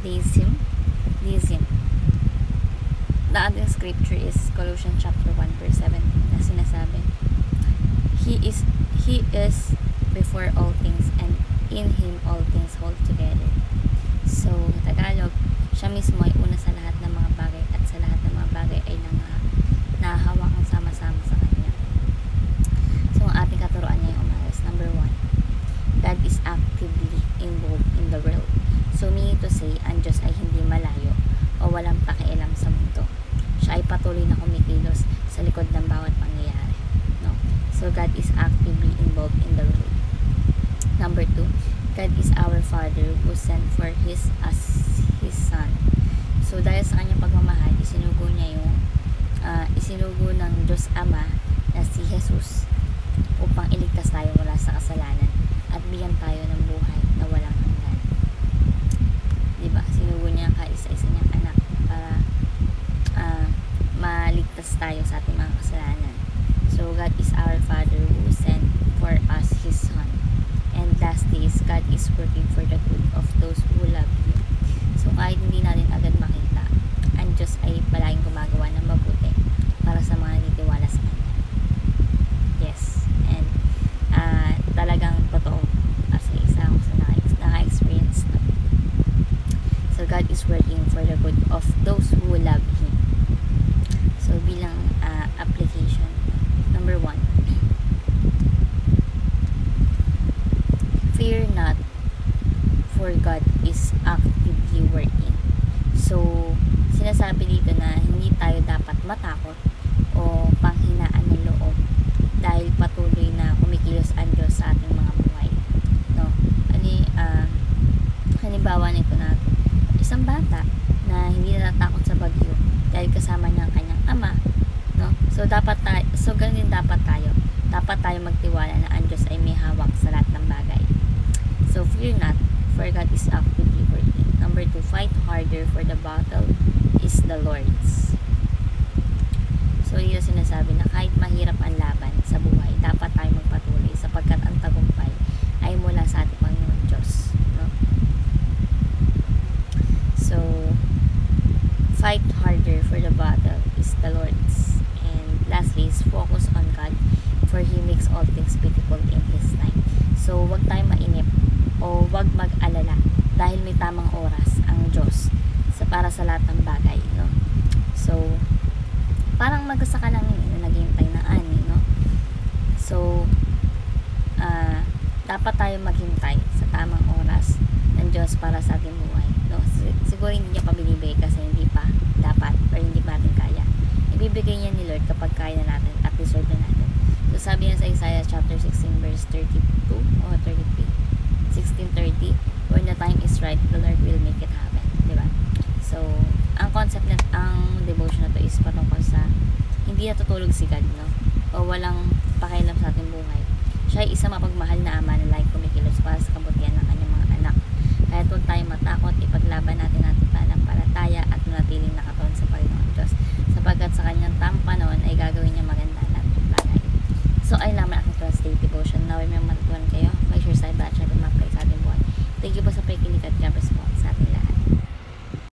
deism. The other scripture is Colossians chapter 1 verse 17 na sinasabi, He is before all things, and in Him all things hold together. So, Tagalog, siya mismo ay una sa lahat ng mga bagay, at sa lahat ng mga bagay ay nahahawak ang sama-sama sa Kanya. So, ang ating katuruan ngayong umaga is number 1, God is actively involved in the world. So, meaning to say, ang Diyos ay hindi malayo o walang pakialam sa mundo. Siya ay patuloy na kumikilos sa likod ng bawat pangyayari. No? So, God is actively involved in the world. Number 2, God is our Father who sent for His Son. So, dahil sa Kanyang pagmamahal, isinugo ng Diyos Ama na si Jesus upang iligtas tayo mula sa kasalanan at bigyan tayo ng buhay na walang hanggan. Diba? Sinugo niya ang kaisa-isa niyang anak para maligtas tayo sa ating mga kasalanan. So, God is our Father who sent for us His Son. And lastly is, God is working for the good of those who love Him. So, kahit hindi natin agad makita, ang Diyos ay palaging gumagawa ng mabuti para sa mga nitiwala sa Kanya. Yes. And talagang totoo kasi isa ako sa naka-experience na. So, God is working for the good of those who love Him. So, bilang application, number 1, fear not, for God is actively working. So, sinasabi dito na hindi tayo dapat matakot o panghinaan ng loob dahil patuloy na kumikilos ang Diyos sa ating mga buhay. No? Halimbawa nito natin, isang bata na hindi natatakot sa bagyo dahil kasama niya ang kanyang ama. No? So, ganun din dapat tayo. Dapat tayo magtiwala na ang Diyos ay may hawak sa lahat ng bagay. So, fear not, for God is actively working. Number 2, fight harder, for the battle is the Lord's. So, dito sinasabi na kahit mahirap ang laban sa buhay, dapat tayo magpatuloy sapagkat ang tagumpay ay mula sa ating Panginoon Diyos. No? So, fight harder, for the battle is the Lord's. And lastly is focus on God, for He makes all things beautiful in His time. So, wag tayo mainip o wag mag-alala dahil may tamang oras ang Diyos para sa lahat ng bagay, no? So, parang mag-asa ka lang yun na naghihintay ng ani, no? So, dapat tayo maghintay sa tamang oras ng Diyos para sa ating buhay, no? Siguro hindi niya pa binibigay kasi hindi pa dapat or hindi pa natin kaya. Ibibigay niya ni Lord kapag kaya na natin at deserve na natin. So, sabi niya sa Isaiah chapter 16 verse 32 o 33, 16:30, when the time is right, the Lord will make it happen. Diba? So, ang concept na, ang devotion na to is patungkol sa hindi natutulog si God, no? O walang pakialam sa ating buhay. Siya ay isang mapagmahal na ama na laging kumikilos para sa kabutihan ng kanyang mga anak. Kaya huwag tayong matakot, ipaglaban natin ating pananampalataya at manatiling nakatuon sa Panginoon Diyos, sapagkat sa kanyang tamang panahon ay gagawin niya maganda lahat ng bagay. So, ayun lamang aking Thursday devotion. Naway may matutunan kayo. Make sure sa iba at syempre ma-apply sa ating buhay. Thank you po sa pakikinig at God bless po.